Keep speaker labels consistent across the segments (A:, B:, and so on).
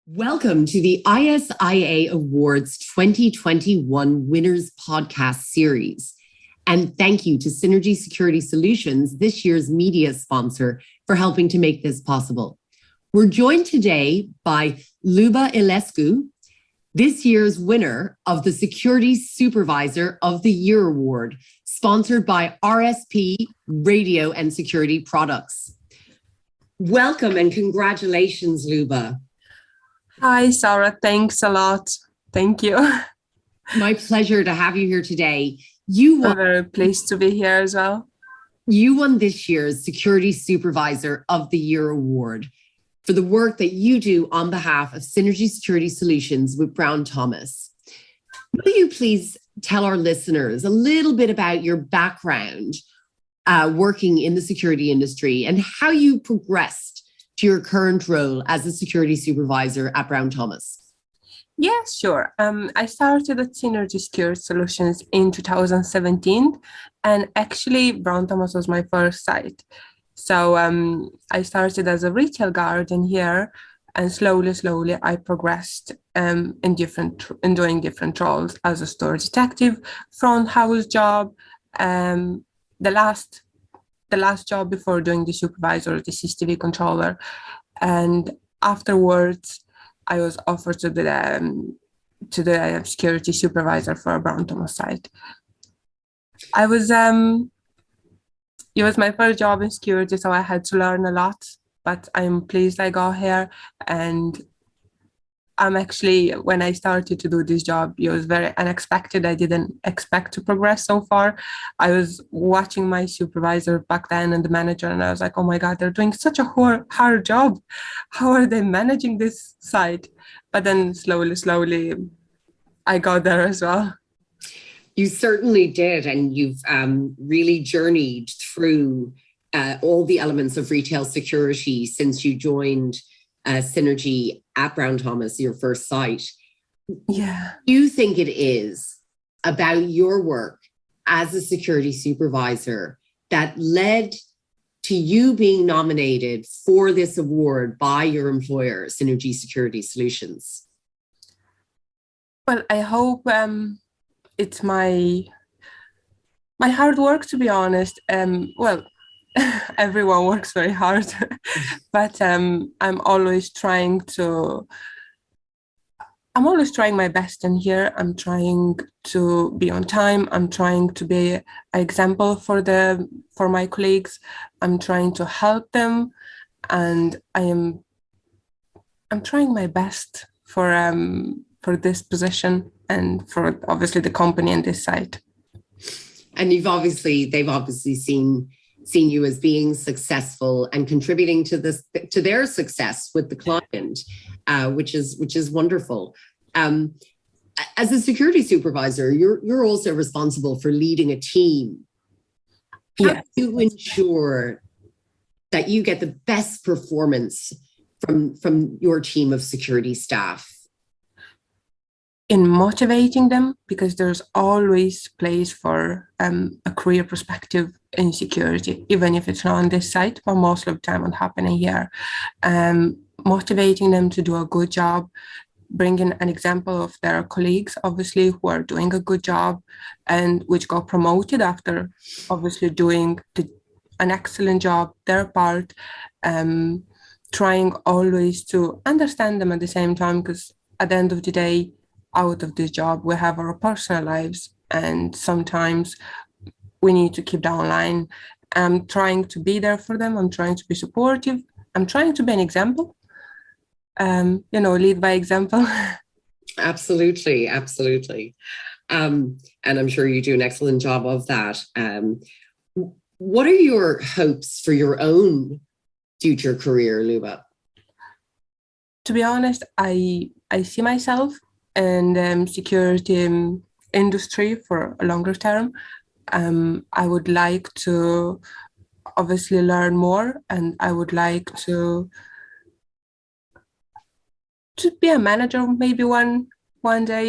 A: Welcome to the ISIA Awards 2021 Winners Podcast Series. And thank you to Synergy Security Solutions, this year's media sponsor, for helping to make this possible. We're joined today by Liuba Ilescu, this year's winner of the Security Supervisor of the Year Award, sponsored by RSP Radio and Security Products. Welcome and congratulations, Liuba.
B: Hi, Sarah. Thanks a lot. Thank you.
A: My pleasure to have you here today. I'm
B: very pleased to be here as well.
A: You won this year's Security Supervisor of the Year Award for the work that you do on behalf of Synergy Security Solutions with Brown Thomas. Will you please tell our listeners a little bit about your background working in the security industry and how you progressed to your current role as a security supervisor at Brown Thomas?
B: Yeah, sure. I started at Synergy Security Solutions in 2017, and actually Brown Thomas was my first site. So I started as a retail guardian here, and slowly I progressed in doing different roles as a store detective, front house job, the last job before doing the supervisor, the CCTV controller. And afterwards, I was offered to the security supervisor for a Brown Thomas site. It was my first job in security, so I had to learn a lot, but I'm pleased I got here. And I'm actually, when I started to do this job, it was very unexpected. I didn't expect to progress so far. I was watching my supervisor back then and the manager, and I was like, oh my God, they're doing such a hard job. How are they managing this site? But then slowly, I got there as well.
A: You certainly did. And you've really journeyed through all the elements of retail security since you joined Synergy at Brown Thomas, your first site.
B: Yeah.
A: Do you think it is about your work as a security supervisor that led to you being nominated for this award by your employer, Synergy Security Solutions?
B: Well, I hope it's my hard work, to be honest. Everyone works very hard, but I'm always trying my best in here. I'm trying to be on time. I'm trying to be an example for my colleagues. I'm trying to help them, and I'm trying my best for this position and for obviously the company and this site.
A: And they've obviously seen you as being successful and contributing to their success with the client, which is wonderful. As a security supervisor, you're also responsible for leading a team. How do you ensure that you get the best performance from your team of security staff?
B: In motivating them, because there's always place for a career perspective in security, even if it's not on this site, but most of the time it's happening here. Motivating them to do a good job, bringing an example of their colleagues, obviously, who are doing a good job and which got promoted after obviously doing an excellent job, their part, trying always to understand them at the same time, because at the end of the day, out of this job, we have our personal lives, and sometimes we need to keep that line. I'm trying to be there for them. I'm trying to be supportive. I'm trying to be an example, lead by example.
A: Absolutely. And I'm sure you do an excellent job of that. What are your hopes for your own future career, Liuba?
B: To be honest, I see myself in the security industry for a longer term. I would like to obviously learn more, and I would like to be a manager maybe one day,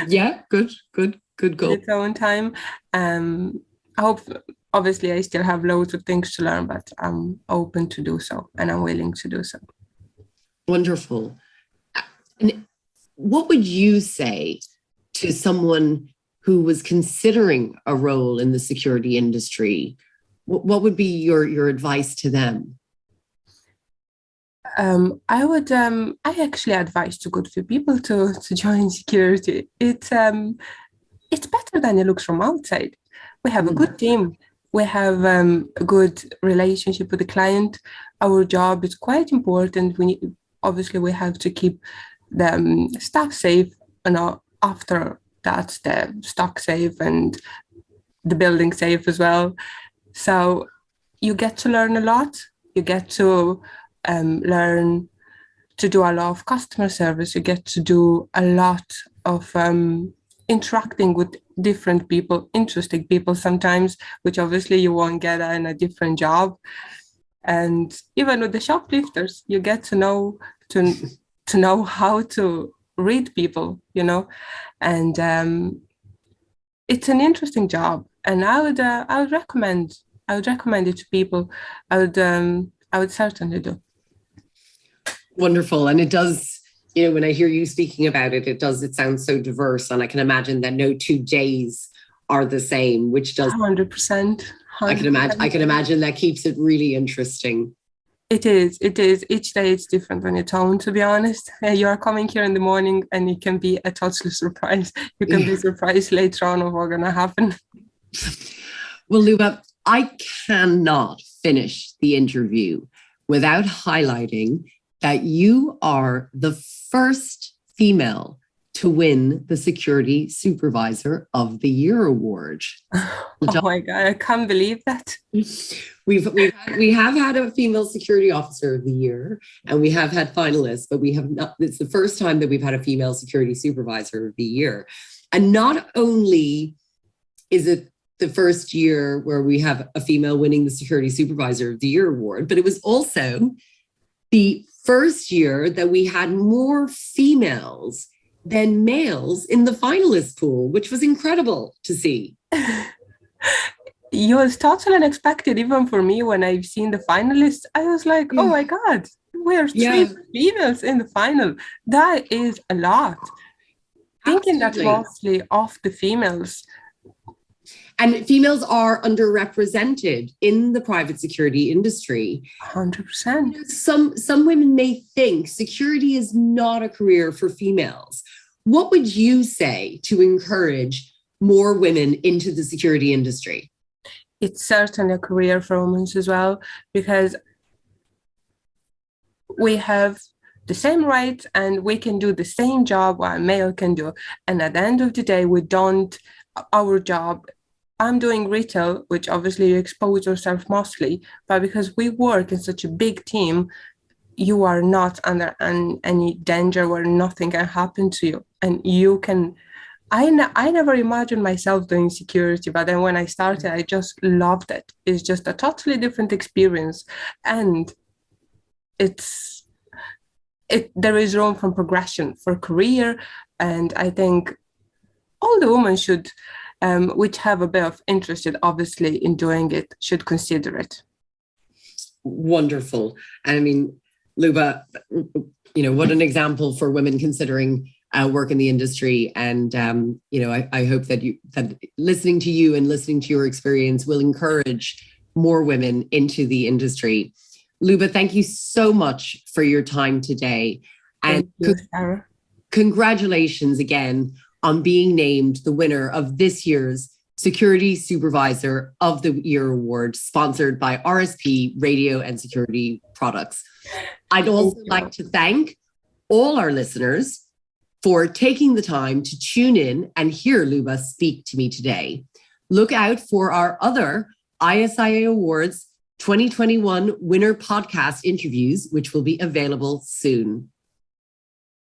A: Yeah, good goal.
B: Its own time. I hope, obviously I still have loads of things to learn, but I'm open to do so and I'm willing to do so.
A: Wonderful. And what would you say to someone who was considering a role in the security industry? What would be your advice to them?
B: I actually advise to good few people to join security. It's better than it looks from outside. We have a good team. We have a good relationship with the client. Our job is quite important. Obviously we have to keep the staff safe, after that the stock safe and the building safe as well. So you get to learn a lot. You get to learn to do a lot of customer service. You get to do a lot of interacting with different people, interesting people sometimes, which obviously you won't get in a different job. And even with the shoplifters, you get to know how to read people, and it's an interesting job. And I would recommend it to people. I would certainly do.
A: Wonderful. And it does, when I hear you speaking about it, it sounds so diverse. And I can imagine that no 2 days are the same, which does
B: 100%.
A: I can imagine that keeps it really interesting.
B: It is. Each day it's different on its own, to be honest. You are coming here in the morning and it can be a total surprise. You can be surprised later on of what's going to happen.
A: Well, Liuba, I cannot finish the interview without highlighting that you are the first female to win the Security Supervisor of the Year award.
B: Oh my God, I can't believe that.
A: We have had a female security officer of the year, and we have had finalists, but we have not. It's the first time that we've had a female security supervisor of the year. And not only is it the first year where we have a female winning the Security Supervisor of the Year award, but it was also the first year that we had more females than males in the finalist pool, which was incredible to see.
B: It was totally unexpected, even for me. When I've seen the finalists, I was like, oh my God, we're 3 females in the final. That is a lot. Thinking that mostly of the females.
A: And females are underrepresented in the private security industry.
B: 100%.
A: Some women may think security is not a career for females. What would you say to encourage more women into the security industry?
B: It's certainly a career for women as well, because we have the same rights and we can do the same job what a male can do. And at the end of the day, our job, I'm doing retail, which obviously you expose yourself mostly, but because we work in such a big team, you are not under any danger where nothing can happen to you. And you can, I never imagined myself doing security, but then when I started, I just loved it. It's just a totally different experience. And there is room for progression, for career. And I think all the women should, which have a bit of interest, obviously, in doing it, should consider it.
A: Wonderful. I mean, Liuba, what an example for women considering work in the industry. And, I hope that listening to you and listening to your experience will encourage more women into the industry. Liuba, thank you so much for your time today.
B: Thank you, Sarah.
A: Congratulations again on being named the winner of this year's Security Supervisor of the Year award, sponsored by RSP Radio and Security Products. I'd also like to thank all our listeners for taking the time to tune in and hear Liuba speak to me today. Look out for our other ISIA Awards 2021 winner podcast interviews, which will be available soon.